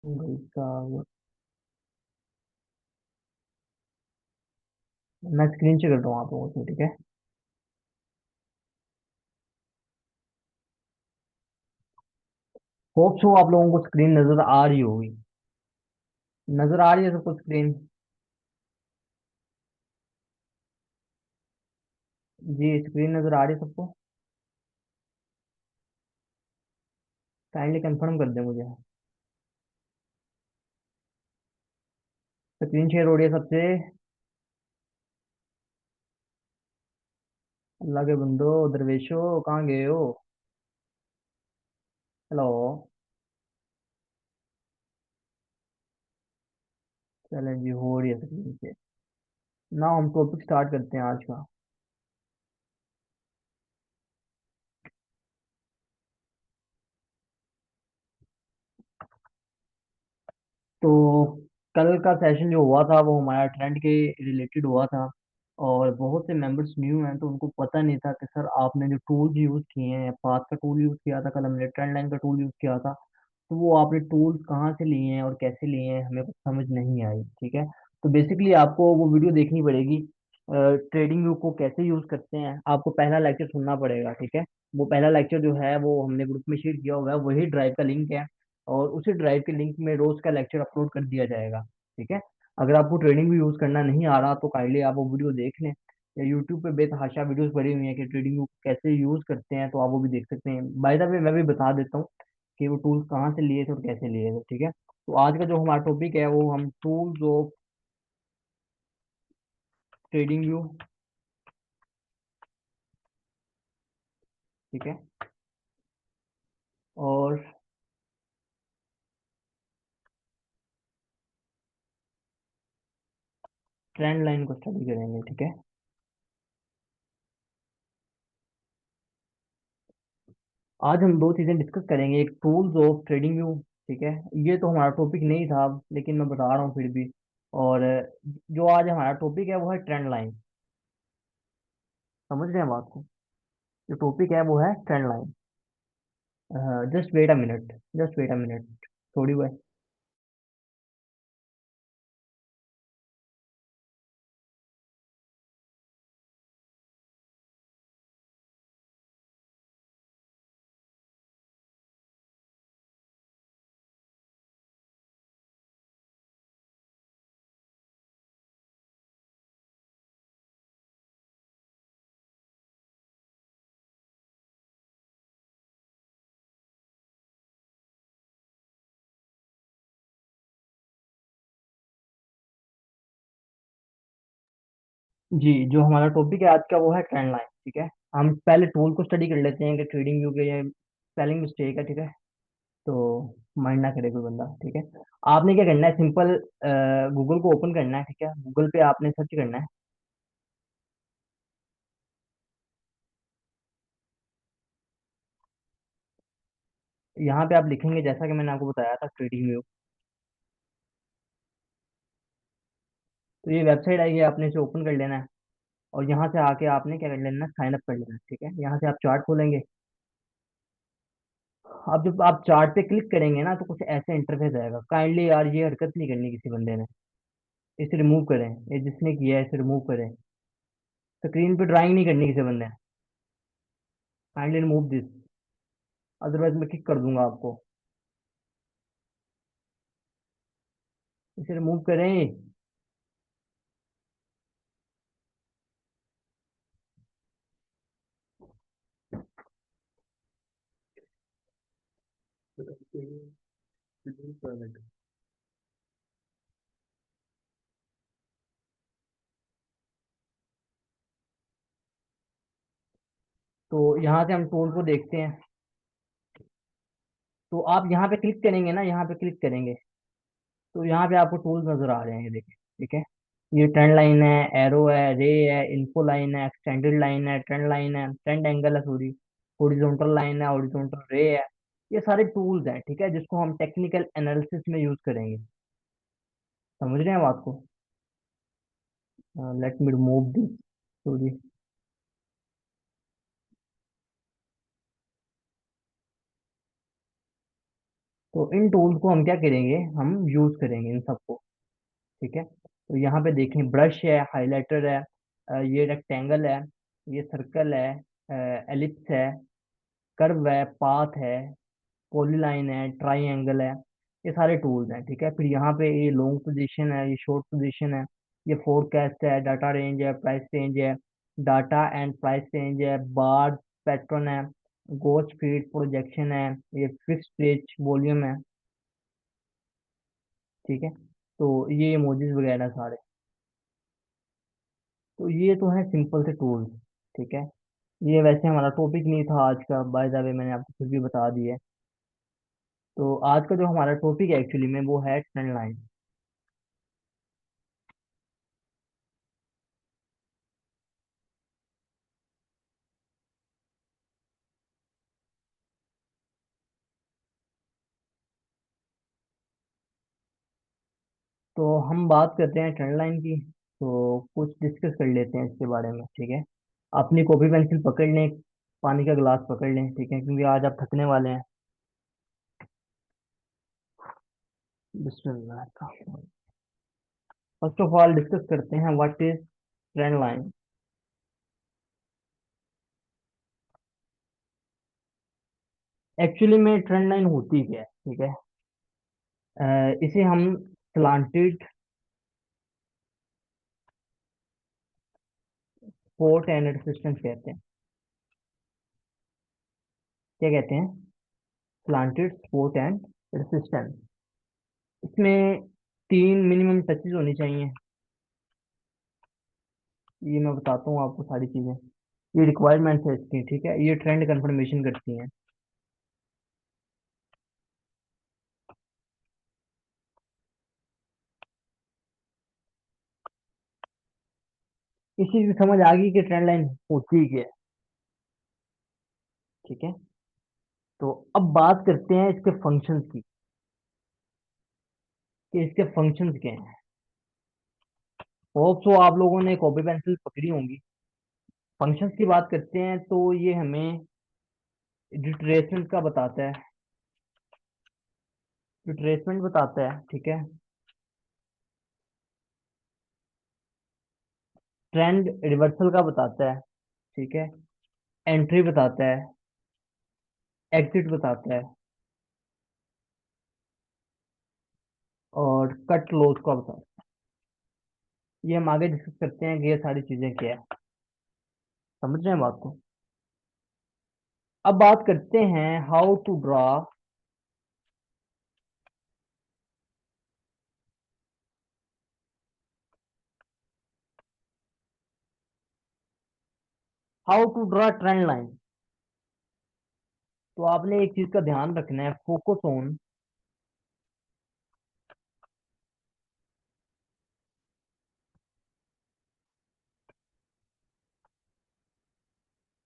भाई साहब, मैं स्क्रीन शेयर करता हूँ आप लोगों से, ठीक है। होप सो आप लोगों को स्क्रीन नजर आ रही होगी। नजर आ रही है सबको स्क्रीन? जी, स्क्रीन नजर आ रही है सबको? काइंडली कंफर्म कर दे मुझे। स्क्रीन शेयर हो रही है सबसे? अल्लाह के बंदो, दरवेशो, कहाँ गए हो? हेलो। चलें जी, हो रही है स्क्रीन शेयर। ना हम टॉपिक स्टार्ट करते हैं आज का। तो कल का सेशन जो हुआ था वो हमारा ट्रेंड के रिलेटेड हुआ था। और बहुत से मेंबर्स न्यू हैं तो उनको पता नहीं था कि सर आपने जो टूल्स यूज़ किए हैं, पाथ का टूल यूज़ किया था, कल हमने ट्रेंड लाइन का टूल यूज़ किया था। तो वो आपने टूल्स कहाँ से लिए हैं और कैसे लिए हैं हमें कुछ समझ नहीं आई, ठीक है। तो बेसिकली आपको वो वीडियो देखनी पड़ेगी। ट्रेडिंग व्यू को कैसे यूज़ करते हैं आपको पहला लेक्चर सुनना पड़ेगा, ठीक है। वो पहला लेक्चर जो है वो हमने ग्रुप में शेयर किया हुआ है, वही ड्राइव का लिंक है। और उसी ड्राइव के लिंक में रोज का लेक्चर अपलोड कर दिया जाएगा, ठीक है। अगर आपको ट्रेडिंग व्यू यूज़ करना नहीं आ रहा तो काइंडली आप वो वीडियो देख लें। या यूट्यूब पे बेतहाशा वीडियोस पड़ी हुई हैं कि ट्रेडिंग व्यू कैसे यूज़ करते हैं, तो आप वो भी देख सकते हैं। बाय द वे मैं भी बता देता हूँ कि वो टूल्स कहाँ से लिए थे और कैसे लिए थे, ठीक है। तो आज का जो हमारा टॉपिक है वो हम टूल्स ऑफ ट्रेडिंग व्यू, ठीक है। और ट्रेंड लाइन को स्टडी करेंगे, ठीक है। आज हम दो चीज़ें डिस्कस करेंगे, एक टूल्स ऑफ ट्रेडिंग व्यू, ठीक है। ये तो हमारा टॉपिक नहीं था लेकिन मैं बता रहा हूँ फिर भी। और जो आज हमारा टॉपिक है वो है ट्रेंड लाइन। समझ रहे हैं बात को? जो टॉपिक है वो है trend line. Just wait a minute, just wait a minute, थोड़ी बहुत। जी, जो हमारा टॉपिक है आज का वो है ट्रेंड लाइन, ठीक है। हम पहले टूल को स्टडी कर लेते हैं कि ट्रेडिंग व्यू के ये स्पेलिंग मिस्टेक है, ठीक है। तो माइंड ना करे कोई बंदा, ठीक है। आपने क्या करना है, सिंपल गूगल को ओपन करना है, ठीक है। गूगल पे आपने सर्च करना है। यहाँ पे आप लिखेंगे जैसा कि मैंने आपको बताया था ट्रेडिंग व्यू। तो ये वेबसाइट आएगी, आपने इसे ओपन कर लेना है। और यहाँ से आके आपने क्या कर लेना है, साइन अप कर लेना है, ठीक है। यहाँ से आप चार्ट खोलेंगे। अब जब आप चार्ट पे क्लिक करेंगे ना तो कुछ ऐसे इंटरफेस आएगा। काइंडली यार ये हरकत नहीं करनी किसी बंदे ने। इसे रिमूव करें, ये जिसने किया है इसे रिमूव करें। स्क्रीन पे ड्राइंग नहीं करनी किसी बंदे ने। काइंडली रिमूव दिस, अदरवाइज मैं किक कर दूंगा आपको। इसे रिमूव करें। तो यहाँ से हम टूल को देखते हैं। तो आप यहाँ पे क्लिक करेंगे ना, यहाँ पे क्लिक करेंगे तो यहाँ पे आपको टूल्स नजर आ रहे हैं, ये देखिए, ठीक है। ये ट्रेंड लाइन है, एरो है, रे है, इन्फो लाइन है, एक्सटेंडेड लाइन है, ट्रेंड लाइन है, ट्रेंड एंगल है, सॉरी, हॉरिजॉन्टल लाइन है, हॉरिजॉन्टल रे है। ये सारे टूल्स हैं, ठीक है, जिसको हम टेक्निकल एनालिसिस में यूज करेंगे। समझ रहे हैं बात को? Let me remove this, sorry. तो इन टूल्स को हम क्या करेंगे, हम यूज करेंगे इन सबको। ठीक है, तो यहाँ पे देखें, ब्रश है, हाइलाइटर है, ये रेक्टेंगल है, ये सर्कल है, एलिप्स है, कर्व है, पाथ है, पॉलीलाइन है, ट्राइंगल है। ये सारे टूल्स हैं। ठीक है, फिर यहाँ पे ये लॉन्ग पोजीशन है, ये शॉर्ट पोजीशन है, ये फोरकास्ट है, डाटा रेंज है, प्राइस रेंज है, डाटा एंड प्राइस रेंज है, बार पैटर्न है, गोच फीड प्रोजेक्शन है, ये फिक्स रेंज वॉल्यूम है। ठीक है, तो ये इमोजीज वगैरह सारे, तो ये तो है सिंपल से टूल्स। ठीक है, ये वैसे हमारा टॉपिक नहीं था आज का, बाय द वे मैंने आपको फिर भी बता दिया है। तो आज का जो हमारा टॉपिक है एक्चुअली में वो है ट्रेंड लाइन। तो हम बात करते हैं ट्रेंड लाइन की, तो कुछ डिस्कस कर लेते हैं इसके बारे में। ठीक है, अपनी कॉपी पेंसिल पकड़ लें, पानी का गिलास पकड़ लें, ठीक है, क्योंकि आज आप थकने वाले हैं। बिस्मिल्लाह। फर्स्ट ऑफ ऑल डिस्कस करते हैं what is trend line. Actually में ट्रेंड लाइन होती क्या है? ठीक है, इसे हम स्लांटेड सपोर्ट एंड रेसिस्टेंस कहते हैं। क्या कहते हैं? Slanted support and resistance. इसमें तीन मिनिमम टचेज होनी चाहिए। ये मैं बताता हूँ आपको सारी चीजें। ये रिक्वायरमेंट्स है इसकी। ठीक है, ये ट्रेंड कंफर्मेशन करती हैं। इस चीज की समझ आ गई कि ट्रेंड लाइन होती क्या है। ठीक है, तो अब बात करते हैं इसके फंक्शंस की, कि इसके फंक्शंस क्या हैं। होप सो आप लोगों ने कॉपी पेंसिल पकड़ी होंगी। फंक्शंस की बात करते हैं तो ये हमें रिट्रेसमेंट का बताता है, रिट्रेसमेंट बताता है। ठीक है, ट्रेंड रिवर्सल का बताता है। ठीक है, एंट्री बताता है, एग्जिट बताता है, और कट लॉस का बताता है। ये हम आगे डिस्कस करते हैं कि ये सारी चीजें क्या है। समझ रहे हैं बात को? अब बात करते हैं how to draw, how to draw trend line. तो आपने एक चीज का ध्यान रखना है, focus on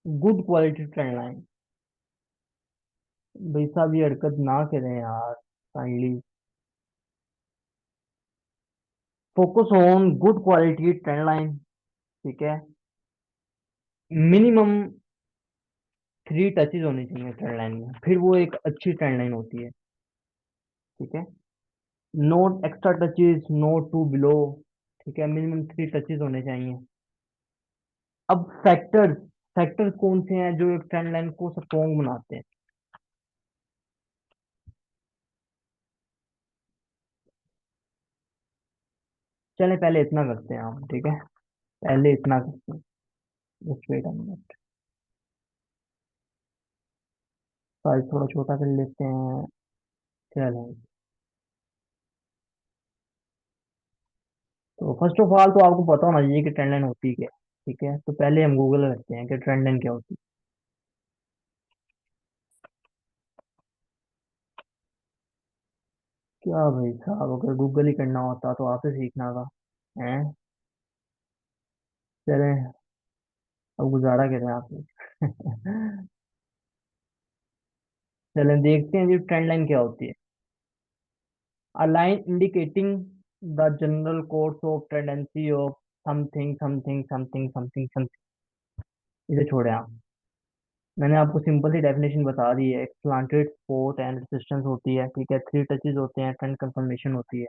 good quality trend line. भाई साहब ये हरकत ना करें यार, kindly. Focus on good quality trend line. ठीक है, मिनिमम थ्री टचेज होने चाहिए ट्रेंड लाइन में, फिर वो एक अच्छी ट्रेंड लाइन होती है। ठीक है, note extra touches, note to below. ठीक है, मिनिमम थ्री टचेज होने चाहिए। अब फैक्टर्स, फैक्टर्स कौन से हैं जो एक ट्रेंड लाइन को स्ट्रॉन्ग बनाते हैं? चले पहले इतना करते हैं हम। ठीक है, पहले इतना करते हैं। Just wait a minute, size थोड़ा छोटा कर लेते हैं। चलो, तो फर्स्ट ऑफ ऑल तो आपको पता होना चाहिए कि ट्रेंड लाइन होती क्या है। ठीक है, तो पहले हम गूगल करते हैं कि ट्रेंड लाइन क्या होती है। क्या भाई साहब, अगर गूगल ही करना होता तो आपसे सीखना था। हैं? चले, अब गुजारा करें आपसे। चलें देखते हैं जी ट्रेंड लाइन क्या होती है। A line indicating the general course of tendency of something something something something something। इसे छोड़े आप। मैंने आपको सिंपल सी डेफिनेशन बता दी है। एक स्लांटेड सपोर्ट एंड रेजिस्टेंस होती है, ठीक है, थ्री टचेज होते हैं, ट्रेंड कंफर्मेशन होती है।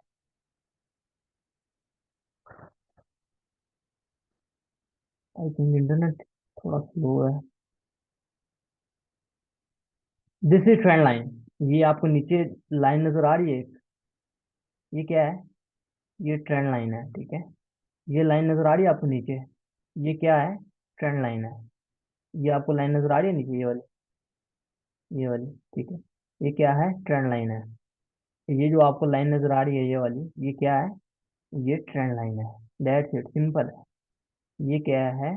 आई थिंक इंटरनेट थोड़ा स्लो है। This is trend line. ये आपको नीचे लाइन नजर आ रही है एक, ये क्या है? ये ट्रेंड लाइन है, ठीक है। ये लाइन नजर आ रही है आपको नीचे, ये क्या है? ट्रेंड लाइन है। ये आपको लाइन नजर आ रही है नीचे, ये वाली, ये वाली, ठीक है। ये क्या है? ट्रेंड लाइन है। ये जो आपको लाइन नजर आ रही है ये वाली, ये क्या है? ये ट्रेंड लाइन है। दैट्स इट, सिंपल है। ये क्या है?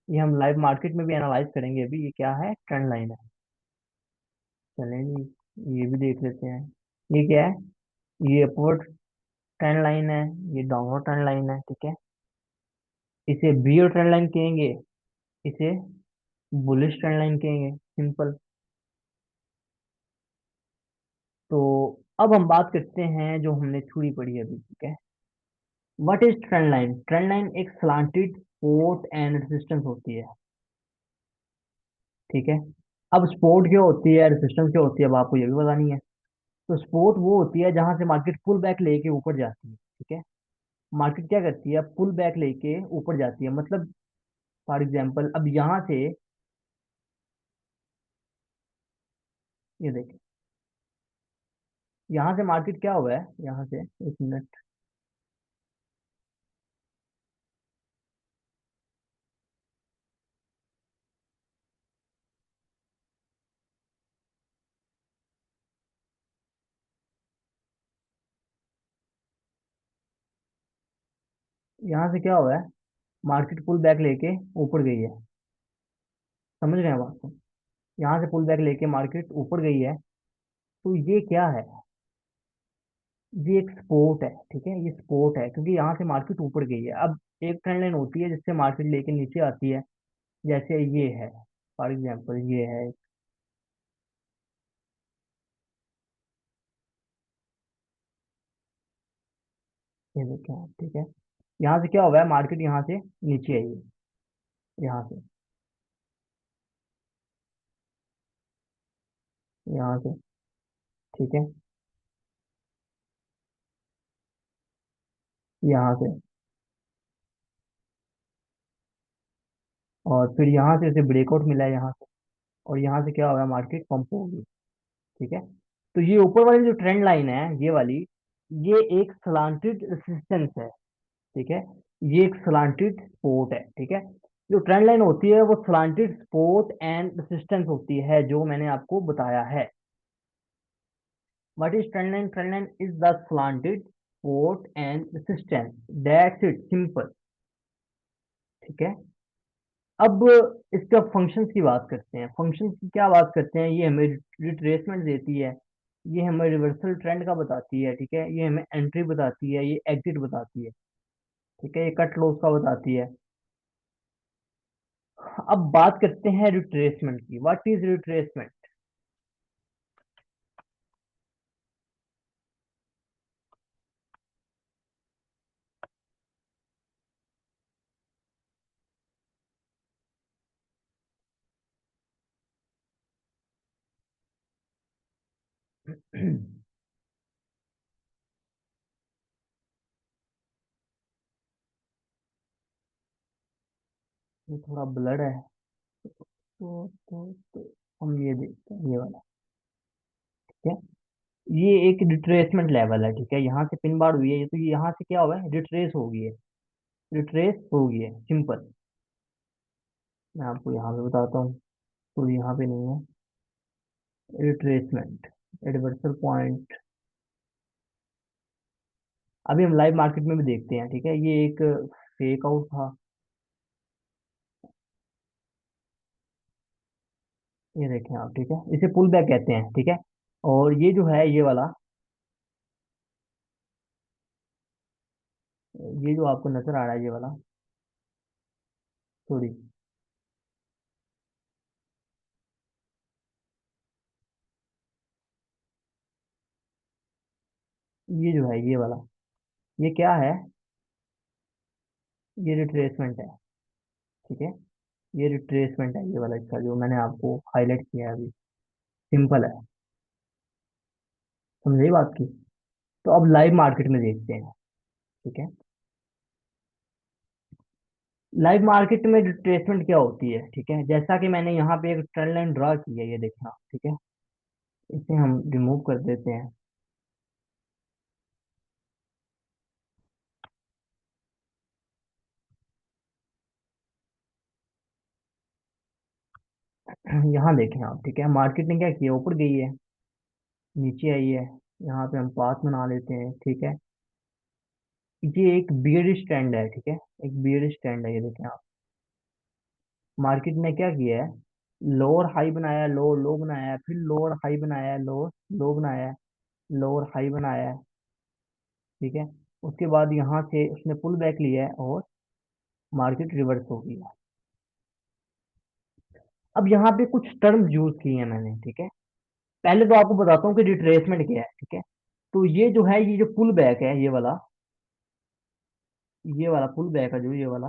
ये हम लाइव मार्केट में भी एनालाइज करेंगे अभी। ये क्या है? ट्रेंड लाइन है। चलें जी, ये भी देख लेते हैं। ये क्या है? ये अपवर्ड ट्रेंड लाइन है, ये डाउनवर्ड ट्रेंड लाइन है, ठीक है। इसे बियर ट्रेंड लाइन कहेंगे, इसे बुलिश ट्रेंड लाइन कहेंगे, सिंपल। तो अब हम बात करते हैं जो हमने थ्योरी पढ़ी अभी, ठीक है। What is trend line? Trend line एक स्लांटेड सपोर्ट एंड रेजिस्टेंस होती है, ठीक है। अब सपोर्ट क्या होती है, रेजिस्टेंस क्या होती है, अब आपको ये भी बतानी है। तो सपोर्ट वो होती है जहां से मार्केट पुल बैक लेके ऊपर जाती है, ठीक है। मार्केट क्या करती है? पुल बैक लेके ऊपर जाती है, मतलब फॉर एग्जांपल अब यहाँ से, ये देखिए, यहाँ से मार्केट क्या हुआ है, यहाँ से, एक मिनट, यहाँ से क्या हुआ है? मार्केट पुल बैक लेके ऊपर गई है, समझ रहे हैं बात को? यहाँ से पुल बैक लेके मार्केट ऊपर गई है। तो ये क्या है? ये एक सपोर्ट है, ठीक है। ये सपोर्ट है क्योंकि यहाँ से मार्केट ऊपर गई है। अब एक ट्रेंड लाइन होती है जिससे मार्केट लेके नीचे आती है, जैसे ये है, फॉर एग्जांपल ये है, ये देखें आप, ठीक है। यहाँ से क्या हुआ है? मार्केट यहाँ से नीचे आई है, यहाँ से, यहाँ से, ठीक है, यहाँ से, और फिर यहाँ से इसे ब्रेकआउट मिला है यहाँ से, और यहाँ से क्या हुआ है? मार्केट पंप होगी, ठीक है। तो ये ऊपर वाली जो ट्रेंड लाइन है, ये वाली, ये एक सलांटेड रेसिस्टेंस है, ठीक है। ये एक सलांटेड सपोर्ट है, ठीक है। जो ट्रेंड लाइन होती है वो सलांटेड सपोर्ट एंड रेसिस्टेंस होती है, जो मैंने आपको बताया है। What is trend line? Trend line is the slanted support and resistance, that's it, simple, ठीक है। अब इसका फंक्शंस की बात करते हैं। फंक्शंस की क्या बात करते हैं? ये हमें रिट्रेसमेंट देती है, ये हमें रिवर्सल ट्रेंड का बताती है, ठीक है। ये हमें एंट्री बताती है, ये एग्जिट बताती है, ठीक है। ये कट लॉस का बताती है। अब बात करते हैं रिट्रेसमेंट की। What is retracement? ये थोड़ा ब्लड है, तो हम ये देखते हैं, ये वाला, ठीक है। ये एक रिट्रेसमेंट लेवल है, ठीक है। यहाँ से पिन बार हुई है, तो ये यहाँ से क्या हुआ है? रिट्रेस हो गई है, रिट्रेस हो गई है, सिंपल। मैं आपको यहाँ पे बताता हूँ, तो यहाँ पे नहीं है रिट्रेसमेंट, रिवर्सल पॉइंट। अभी हम लाइव मार्केट में भी देखते हैं, ठीक है। ये एक फेक आउट था, ये देखें आप, ठीक है। इसे पुल बैक कहते हैं, ठीक है। और ये जो है, ये वाला, ये जो आपको नजर आ रहा है, ये वाला, सॉरी, ये जो है, ये वाला, ये क्या है? ये रिट्रेसमेंट है, ठीक है। ये रिट्रेसमेंट है ये वाला, इसका जो मैंने आपको हाईलाइट किया है अभी। सिंपल है। समझे बात की। तो अब लाइव मार्केट में देखते हैं। ठीक है। लाइव मार्केट में रिट्रेसमेंट क्या होती है, ठीक है, जैसा कि मैंने यहाँ पे एक ट्रेंड लाइन ड्रा की है, ये देखना, ठीक है। इसे हम रिमूव कर देते हैं। यहाँ देखें आप, ठीक है, मार्केट ने क्या किया, ऊपर गई है, नीचे आई है। यहाँ पे हम पाथ बना लेते हैं, ठीक है। ये एक बियरिश ट्रेंड है, ठीक है। एक बियरिश ट्रेंड है, ये देखें आप। मार्केट ने क्या किया है, लोअर हाई बनाया, लो लो बनाया, फिर लोअर हाई बनाया, लो लो बनाया, लोअर हाई बनाया, ठीक है। उसके बाद यहाँ से उसने पुल बैक लिया है और मार्केट रिवर्स हो गई है। अब यहाँ पे कुछ टर्म्स यूज किए हैं मैंने, ठीक है। पहले तो आपको बताता हूँ कि रिट्रेसमेंट क्या है, ठीक है। तो ये जो है, ये जो पुल बैक है, ये वाला पुल बैक है जो ये वाला,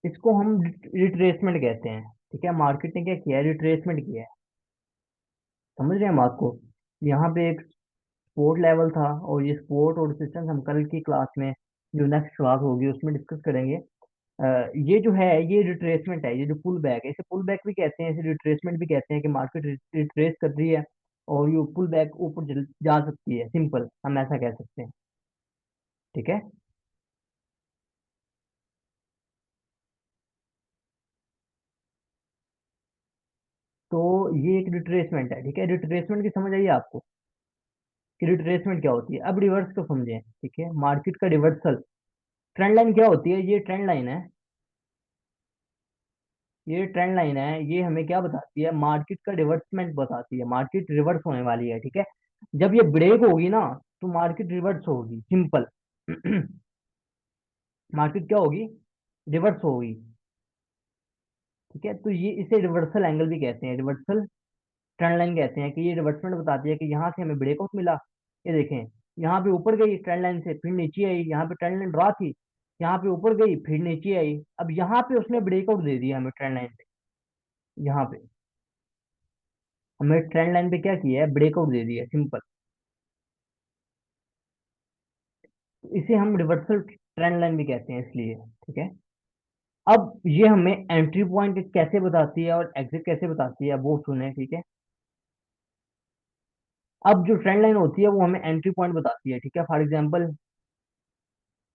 इसको हम रिट्रेसमेंट कहते हैं, ठीक है। मार्केट ने क्या किया है, रिट्रेसमेंट किया है। समझ रहे हैं हम आपको। यहाँ पे एक सपोर्ट लेवल था, और ये सपोर्ट और रेजिस्टेंस हम कल की क्लास में, जो नेक्स्ट क्लास होगी उसमें डिस्कस करेंगे। ये जो है, ये रिट्रेसमेंट है, ये जो पुल बैक है, इसे पुल बैक भी कहते हैं, इसे रिट्रेसमेंट भी कहते हैं, कि मार्केट रिट्रेस कर रही है और ये पुल बैक ऊपर जा सकती है, सिंपल हम ऐसा कह सकते हैं। ठीक है। तो ये एक रिट्रेसमेंट है, ठीक है। रिट्रेसमेंट की समझ आई आपको कि रिट्रेसमेंट क्या होती है। अब रिवर्स को समझें, ठीक है, मार्केट का रिवर्सल। ट्रेंड लाइन क्या होती है, ये ट्रेंड लाइन है, ये ट्रेंड लाइन है, ये हमें क्या बताती है, मार्केट का रिवर्समेंट बताती है, मार्केट रिवर्स होने वाली है, ठीक है। जब ये ब्रेक होगी ना, तो मार्केट रिवर्स होगी, सिंपल। मार्केट क्या होगी, रिवर्स होगी, ठीक है। तो ये इसे रिवर्सल एंगल भी कहते हैं, रिवर्सल ट्रेंड लाइन कहते हैं, कि ये रिवर्समेंट बताती है कि यहाँ से हमें ब्रेकआउट मिला, ये देखें, यहाँ पे ऊपर गई ट्रेंड लाइन से, फिर नीचे आई, यहाँ पे ट्रेंड लाइन ड्रा थी, यहाँ पे ऊपर गई, फिर नीचे आई, अब यहाँ पे उसने ब्रेकआउट दे दिया हमें ट्रेंड लाइन पे, यहाँ पे हमें ट्रेंड लाइन पे क्या किया है, ब्रेकआउट दे दिया, सिंपल। इसे हम रिवर्सल ट्रेंड लाइन भी कहते हैं, इसलिए, ठीक है। अब ये हमें एंट्री पॉइंट कैसे बताती है और एग्जिट कैसे बताती है, वो सुने, ठीक है। अब जो ट्रेंड लाइन होती है वो हमें एंट्री पॉइंट बताती है, ठीक है। फॉर एग्जांपल,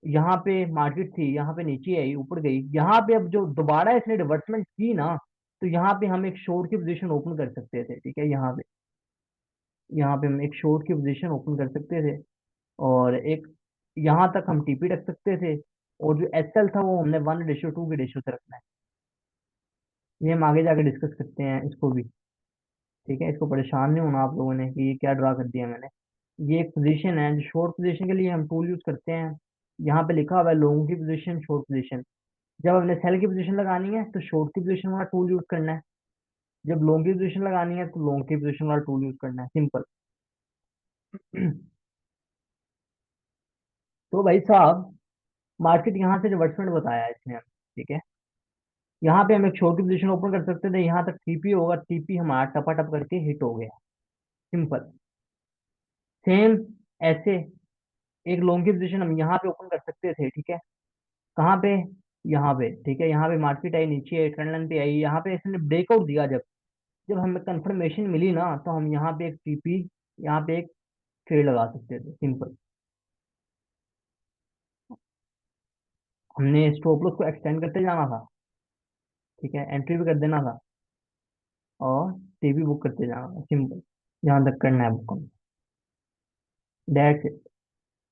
यहाँ पे मार्केट थी, यहाँ पे नीचे आई, ऊपर गई, यहाँ पे अब जो दोबारा इसने रिवर्समेंट की ना, तो यहाँ पे हम एक शॉर्ट की पोजीशन ओपन कर सकते थे, ठीक है। यहाँ पे हम एक शॉर्ट की पोजीशन ओपन कर सकते थे, और एक यहाँ तक हम टीपी रख सकते थे, और जो एचएल था वो हमने 1:2 के रेशियो से रखना है। ये हम आगे जाके डिस्कस करते हैं इसको भी, ठीक है। इसको परेशान नहीं होना आप लोगों ने कि ये क्या ड्रा कर दिया मैंने। ये एक पोजीशन है जो शॉर्ट पोजीशन के लिए हम टूल यूज करते हैं। यहाँ पे लिखा हुआ है लॉन्ग की पोजीशन, शॉर्ट पोजीशन। जब हमने सेल की पोजीशन लगानी है तो शॉर्ट की पोजीशन वाला टूल यूज करना है, जब लॉन्ग की पोजीशन लगानी है तो लॉन्ग की पोजीशन वाला टूल यूज करना है, सिंपल। तो भाई साहब, मार्केट यहाँ से रिवर्समेंट बताया है इसने हमें, ठीक है। यहाँ पे हम एक शॉर्ट की पोजीशन ओपन कर सकते थे, यहाँ तक टीपी होगा, टीपी हमारा टपा टप करके हिट हो गया, सिंपल। सेम ऐसे एक लॉन्ग की पोजीशन हम यहाँ पे ओपन कर सकते थे, ठीक है। कहाँ पे, यहाँ पे, ठीक है। यहाँ पे मार्केट आई, नीचे आई, ट्रेंड लाइन पे आई, यहाँ पे इसने ब्रेकआउट दिया, जब जब हमें कंफर्मेशन मिली ना, तो हम यहाँ पे एक टीपी, यहाँ पे एक ट्रेड लगा सकते थे, सिंपल। हमने स्टॉप लॉस को एक्सटेंड करते जाना था, ठीक है, एंट्री भी कर देना था, और टीपी बुक करते जाना था, सिंपल। जहाँ तक करना है बुक, दैट्स इट।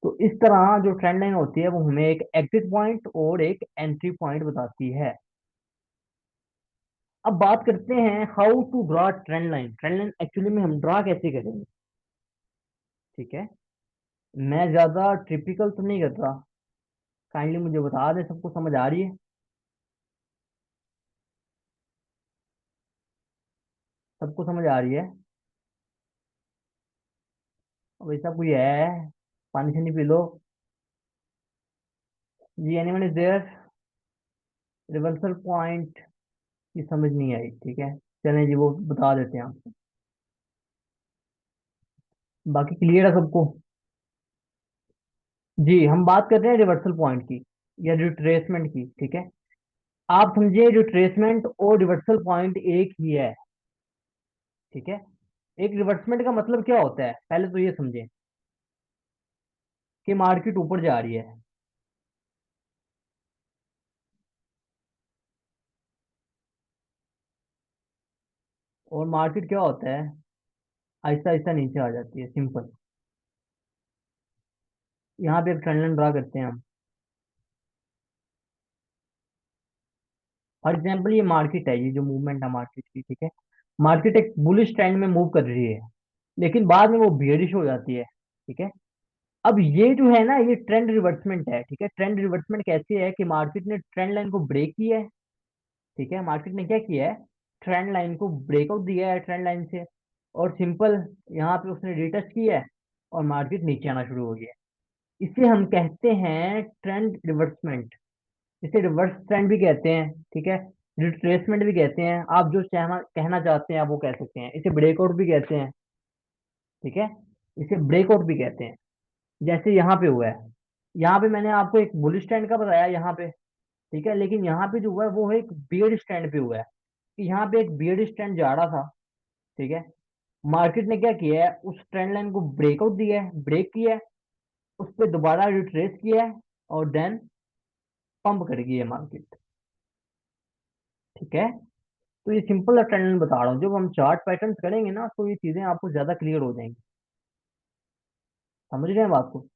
तो इस तरह जो ट्रेंड लाइन होती है वो हमें एक एग्जिट पॉइंट और एक एंट्री पॉइंट बताती है। अब बात करते हैं how to draw trend line. Trend line actually में हम ड्रा कैसे करेंगे, ठीक है। मैं ज्यादा टिपिकल तो नहीं कर रहा, काइंडली मुझे बता दे, सबको समझ आ रही है, सबको समझ आ रही है। अब ऐसा कोई है, पानी से नहीं पी लो। जी, anyone is there, reversal point. ये समझ नहीं आई, ठीक है। चलें जी, वो बता देते हैं आपको। बाकी क्लियर है सबको? जी, हम बात कर रहे हैं रिवर्सल पॉइंट की या रिट्रेसमेंट की, ठीक है। आप समझिए रिट्रेसमेंट और रिवर्सल पॉइंट एक ही है, ठीक है। एक रिवर्समेंट का मतलब क्या होता है, पहले तो ये समझें कि मार्केट ऊपर जा रही है, और मार्केट क्या होता है, आहिस्ता आहिस्ता नीचे आ जाती है, सिंपल। यहाँ पे एक ट्रेंड लाइन ड्रा करते हैं हम। फॉर एग्जाम्पल ये मार्केट है, ये जो मूवमेंट है मार्केट की, ठीक है। मार्केट एक बुलिश ट्रेंड में मूव कर रही है, लेकिन बाद में वो बियरिश हो जाती है, ठीक है। अब ये जो है ना, ये ट्रेंड रिवर्समेंट है, ठीक है। ट्रेंड रिवर्समेंट कैसे है कि मार्केट ने ट्रेंड लाइन को ब्रेक किया है, ठीक है। मार्केट ने क्या किया है, ट्रेंड लाइन को ब्रेकआउट दिया है ट्रेंड लाइन से, और सिंपल यहाँ पे उसने रिटच किया है, और मार्केट नीचे आना शुरू हो गया है। इसे हम कहते हैं ट्रेंड रिवर्समेंट। इसे रिवर्स ट्रेंड भी कहते हैं, ठीक है। रिट्रेसमेंट भी कहते हैं, आप जो कहना चाहते हैं आप वो कह सकते हैं। इसे ब्रेकआउट भी कहते हैं, ठीक है। इसे ब्रेकआउट भी कहते हैं, जैसे यहाँ पे हुआ है। यहाँ पे मैंने आपको एक बुलिश ट्रेंड का बताया यहाँ पे, ठीक है। लेकिन यहाँ पे जो हुआ है वो है एक बियरिश ट्रेंड पे हुआ है, कि यहाँ पे एक बियरिश ट्रेंड जा रहा था, ठीक है। मार्केट ने क्या किया है, उस ट्रेंड लाइन को ब्रेकआउट दिया है, ब्रेक किया है, उस पर दोबारा रिट्रेस किया है, और देन पंप कर गई है मार्केट, ठीक है। तो ये सिंपल ट्रेंड लाइन बता रहा हूँ, जब हम चार्ट पैटर्न्स करेंगे ना तो ये चीजें आपको ज्यादा क्लियर हो जाएंगी। समझ रहे हैं बात को?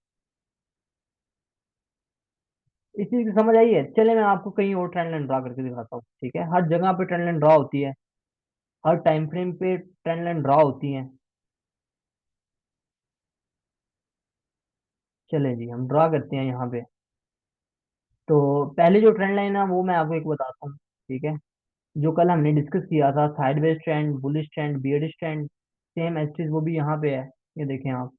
इस चीज की समझ आई है? चले मैं आपको कहीं और ट्रेंड लाइन ड्रा करके दिखाता हूँ, ठीक है। हर जगह पे ट्रेंड लाइन ड्रा होती है, हर टाइम फ्रेम पे ट्रेंड लाइन ड्रा होती है। चले जी, हम ड्रा करते हैं यहाँ पे। तो पहले जो ट्रेंड लाइन है वो मैं आपको एक बताता हूँ, ठीक है। जो कल हमने डिस्कस किया था, sideways trend, bullish trend, bearish trend, same as it is वो भी यहाँ पे है। ये देखें आप,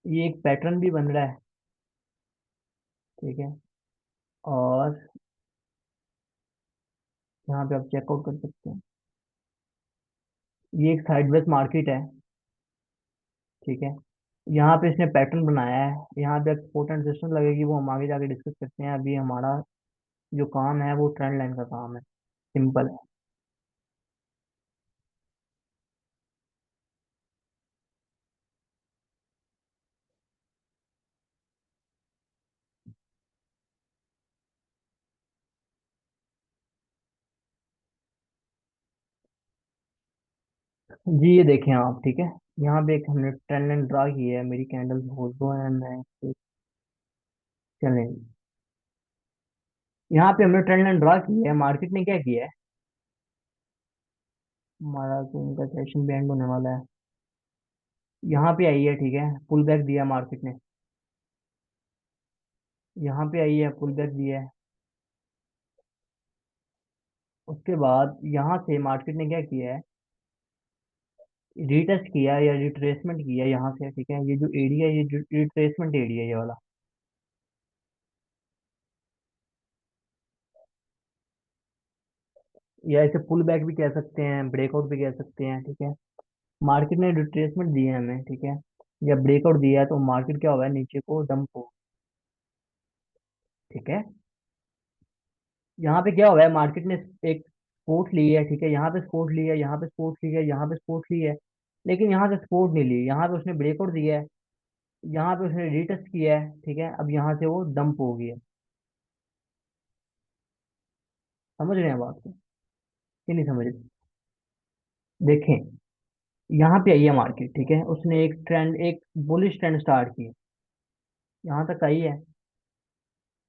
ये एक पैटर्न भी बन रहा है, ठीक है। और यहाँ पे आप चेकआउट कर सकते हैं, ये एक साइडवेज मार्केट है, ठीक है। यहाँ पे इसने पैटर्न बनाया है, यहाँ पे सपोर्ट एंड रेजिस्टेंस लगेगी, वो हम आगे जाके डिस्कस करते हैं। अभी हमारा जो काम है वो ट्रेंड लाइन का काम है, सिंपल है। जी ये देखें आप, ठीक है। यहाँ पे एक हमने ट्रेंड लाइन ड्रा की है, मेरी कैंडल्स होल्ड दो है, मैं चलें। यहाँ पे हमने ट्रेंड लाइन ड्रा की है, मार्केट ने क्या किया है, हमारा तो इनका सेशन भी एंड होने वाला है। यहाँ पे आई है, ठीक है, पुल बैक दिया मार्केट ने। यहाँ पे आई है, पुल बैक दिया है। उसके बाद यहाँ से मार्केट ने क्या किया है, रिटेस्ट किया या रिट्रेसमेंट किया यहाँ से, ठीक है। ये जो एरिया है, ये रिट्रेसमेंट एरिया है ये वाला। या इसे पुल बैक भी कह सकते हैं, ब्रेकआउट भी कह सकते हैं, ठीक है। मार्केट ने रिट्रेसमेंट दिया है हमें, ठीक है। या ब्रेकआउट दिया है तो मार्केट क्या हुआ है, नीचे को डंप हो, ठीक है। यहाँ पे क्या हुआ है, मार्केट ने एक सपोर्ट ली है, ठीक है। यहाँ पे सपोर्ट ली है, यहाँ पे सपोर्ट ली है, यहाँ पे सपोर्ट ली है, लेकिन यहाँ से सपोर्ट नहीं ली, यहाँ पे उसने ब्रेकआउट दिया है, यहाँ पे उसने रीटेस्ट किया है, ठीक है। अब यहाँ से वो डंप हो गया। समझ रहे हैं बात को कि नहीं समझ रहे? देखें, यहाँ पे आई है मार्केट, ठीक है। उसने एक ट्रेंड, एक बुलिश ट्रेंड स्टार्ट की, यहाँ तक आई है,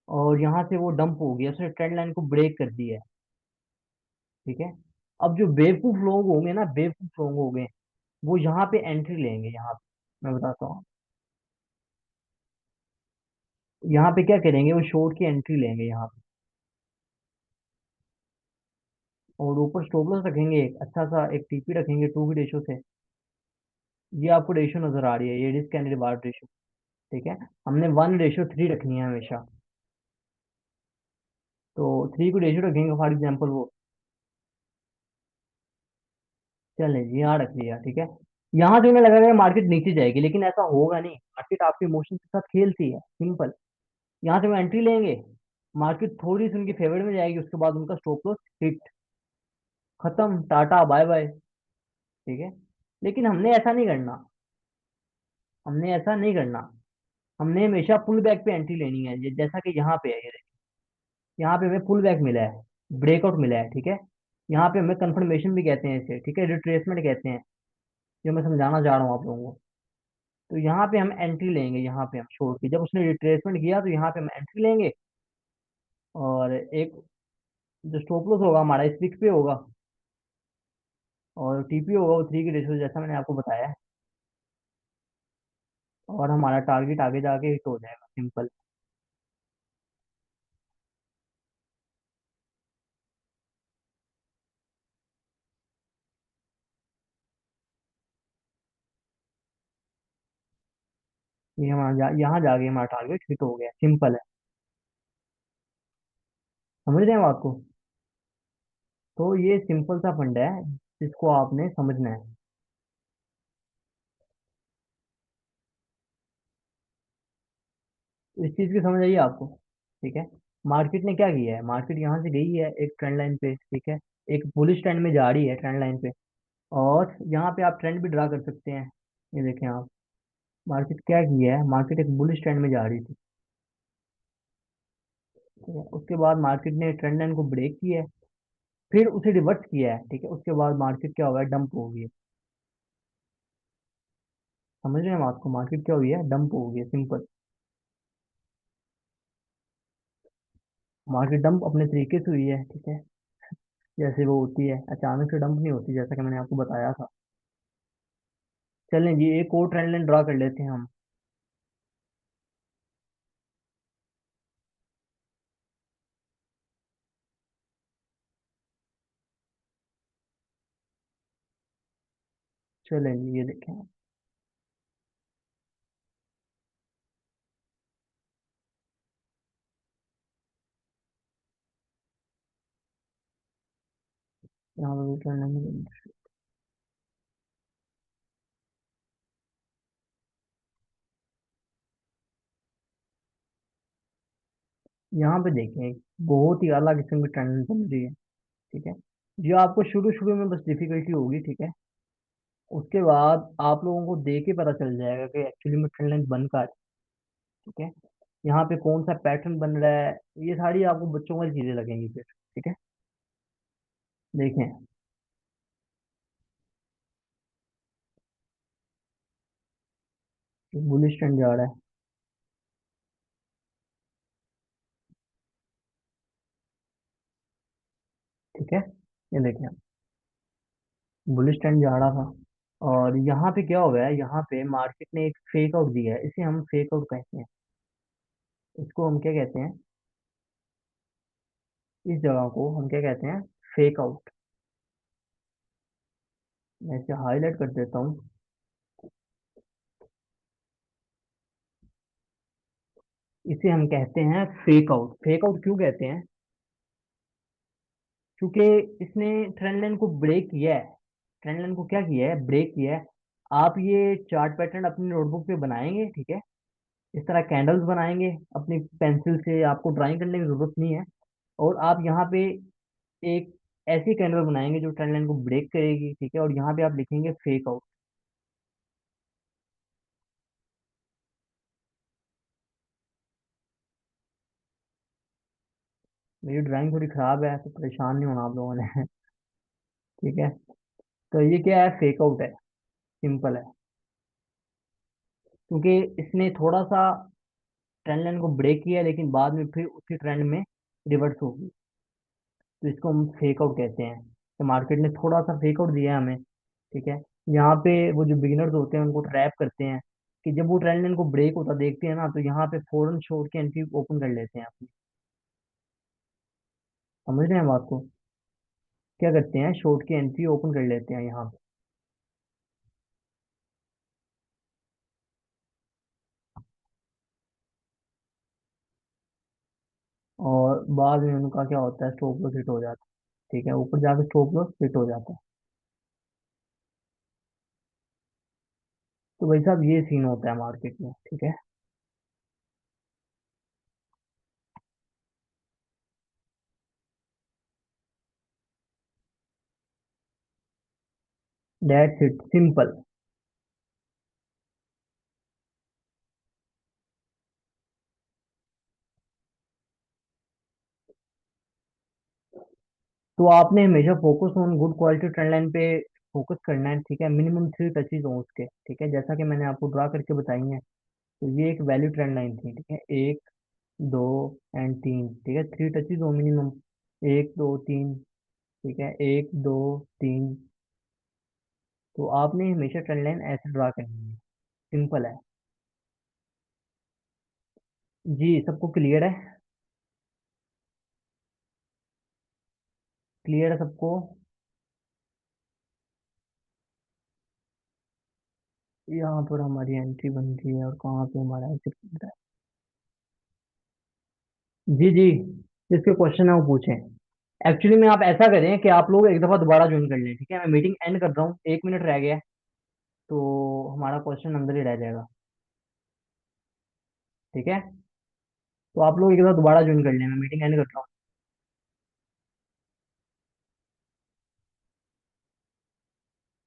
और यहाँ से वो डंप हो गया, उसने ट्रेंड लाइन को ब्रेक कर दिया है, ठीक है। अब जो बेवकूफ लोग होंगे ना, बेवकूफ लोग होंगे, वो यहाँ पे एंट्री लेंगे, यहाँ पे मैं बताता हूँ। यहाँ पे क्या करेंगे, वो शॉर्ट की एंट्री लेंगे यहाँ पे, और ऊपर स्टॉप लॉस रखेंगे, एक अच्छा सा एक टीपी रखेंगे 2 की रेशो से। ये आपको रेशो नजर आ रही है, ये रिस्क एंड रिवार्ड रेशो, ठीक है। हमने 1:3 रखनी है हमेशा। तो 3 को रेशियो रखेंगे फॉर एग्जाम्पल वो। चलें जी, यहाँ रख लिया, ठीक है। यहाँ से उन्हें लगा कि मार्केट नीचे जाएगी, लेकिन ऐसा होगा नहीं। मार्केट आपके इमोशन के साथ खेलती है, सिंपल। यहाँ से वो एंट्री लेंगे, मार्केट थोड़ी सी उनकी फेवर में जाएगी, उसके बाद उनका स्टॉप लॉस हिट, खत्म, टाटा बाय बाय। ठीक है। लेकिन हमने ऐसा नहीं करना। हमने ऐसा नहीं करना। हमने हमेशा पुल बैक पे एंट्री लेनी है, जैसा कि यहाँ पे है, ये देखिए। यहाँ पे हमें पुल बैक मिला है, ब्रेकआउट मिला है, ठीक है। यहाँ पे हमें कंफर्मेशन भी कहते हैं इसे, ठीक है, रिट्रेसमेंट कहते हैं, जो मैं समझाना चाह रहा हूँ आप लोगों को। तो यहाँ पे हम एंट्री लेंगे, यहाँ पे हम छोड़ के, जब उसने रिट्रेसमेंट किया तो यहाँ पे हम एंट्री लेंगे। और एक जो स्टॉप लॉस होगा हमारा इस विक पे होगा, और टीपी होगा वो 3 की रेशियो, जैसा मैंने आपको बताया है। और हमारा टारगेट आगे जाके हिट हो जाएगा, सिंपल। ये हमारा यहाँ जाके हमारा टारगेट हिट हो गया, सिंपल है। समझ रहे हैं बात को? तो ये सिंपल सा फंड है, जिसको आपने समझना है। इस चीज की समझ आइए आपको? ठीक है। मार्केट ने क्या किया है, मार्केट यहाँ से गई है एक ट्रेंड लाइन पे, ठीक है। एक बुलिश ट्रेंड में जा रही है ट्रेंड लाइन पे। और यहाँ पे आप ट्रेंड भी ड्रा कर सकते हैं। ये देखें आप, मार्केट क्या किया है, मार्केट एक बुलिश ट्रेंड में जा रही थी, ठीक है। उसके बाद मार्केट ने ट्रेंड लाइन को ब्रेक किया है, फिर उसे रिवर्स किया है, ठीक है। उसके बाद मार्केट क्या हुआ है, डंप हो गई है। समझ रहे हैं हम आपको, मार्केट क्या हुई है, डंप हो गई है, सिंपल। मार्केट डंप अपने तरीके से हुई है, ठीक है। जैसे वो होती है, अचानक से डंप नहीं होती, जैसा कि मैंने आपको बताया था। चलें जी, एक और ट्रेंड लाइन ड्रा कर लेते हैं हम। चलें जी, ये देखें आप। यहाँ पर ट्रेंड लाइन, यहाँ पे देखें, बहुत ही अलग किस्म की ट्रेंड लाइन बन रही है, ठीक है। जो आपको शुरू शुरू में बस डिफिकल्टी होगी, ठीक है। उसके बाद आप लोगों को देख के पता चल जाएगा कि एक्चुअली में ट्रेंड लाइन बन का है, ठीक है। यहाँ पे कौन सा पैटर्न बन रहा है, ये सारी आपको बच्चों वाली चीजें लगेंगी फिर, ठीक है। देखें, बुलिश ट्रेंड जा रहा है, ठीक है। ये देखें, बुलिश ट्रेंड जा रहा था, और यहाँ पे क्या हो गया है, यहाँ पे मार्केट ने एक फेक आउट दिया है, इसे हम फेक आउट कहते हैं। इसको हम क्या कहते हैं, इस जगह को हम क्या कहते हैं, फेक आउट। मैं इसे हाईलाइट कर देता हूँ। इसे हम कहते हैं फेक आउट। फेक आउट क्यों कहते हैं, क्योंकि इसने ट्रेंड लाइन को ब्रेक किया है। ट्रेंड लाइन को क्या किया है, ब्रेक किया है। आप ये चार्ट पैटर्न अपनी नोटबुक पे बनाएंगे, ठीक है। इस तरह कैंडल्स बनाएंगे अपनी पेंसिल से, आपको ड्राइंग करने की जरूरत नहीं है। और आप यहाँ पे एक ऐसी कैंडल बनाएंगे जो ट्रेंड लाइन को ब्रेक करेगी, ठीक है। और यहाँ पे आप लिखेंगे फेक आउट। मेरी ड्राइंग थोड़ी खराब है, तो परेशान नहीं होना आप लोगों ने ठीक है। तो ये क्या है, फेक आउट है, सिंपल है। क्योंकि इसने थोड़ा सा ट्रेंड लाइन को ब्रेक किया, लेकिन बाद में फिर उसी ट्रेंड में रिवर्स हो गई। तो इसको हम फेक आउट कहते हैं। तो मार्केट ने थोड़ा सा फेक आउट दिया है हमें, ठीक है। यहाँ पे वो जो बिगिनर्स होते हैं उनको ट्रैप करते हैं, कि जब वो ट्रेंड लाइन को ब्रेक होता देखते हैं ना, तो यहाँ पे फौरन शॉर्ट की एंट्री ओपन कर लेते हैं अपनी। समझ रहे हैं बात को? क्या करते हैं, शॉर्ट की एंट्री ओपन कर लेते हैं यहाँ पे। और बाद में उनका क्या होता है, स्टॉप लॉस हिट हो जाता है। ठीक है, ऊपर जाके स्टॉप लॉस हिट हो जाता है। तो भाई साहब ये सीन होता है मार्केट में। ठीक है, दैट्स इट, सिंपल। तो आपने हमेशा focus on good quality trend line पे फोकस करना है। ठीक है, मिनिमम 3 टचेज हो उसके। ठीक है, जैसा कि मैंने आपको ड्रा करके बताई है। तो ये एक वैल्यू ट्रेंड लाइन थी। ठीक है, 1, 2 एंड 3। ठीक है, 3 टचेज हो मिनिमम, 1, 2, 3। ठीक है, 1, 2, 3। तो आपने हमेशा ट्रेंड लाइन ऐसे ड्रा करनी है, सिंपल है। जी, सबको क्लियर है? क्लियर है सबको? यहाँ पर हमारी एंट्री बन रही है और कहाँ पे हमारा एग्जिट बन रहा है। जी जी, जिसके क्वेश्चन है वो पूछें। एक्चुअली में आप ऐसा करें कि आप लोग एक दफ़ा दोबारा ज्वाइन कर लें। ठीक है, मैं मीटिंग एंड कर रहा हूँ, 1 मिनट रह गया है। तो हमारा क्वेश्चन अंदर ही रह जाएगा। ठीक है, तो आप लोग एक दफ़ा दोबारा ज्वाइन कर लें, मैं मीटिंग एंड कर रहा हूँ।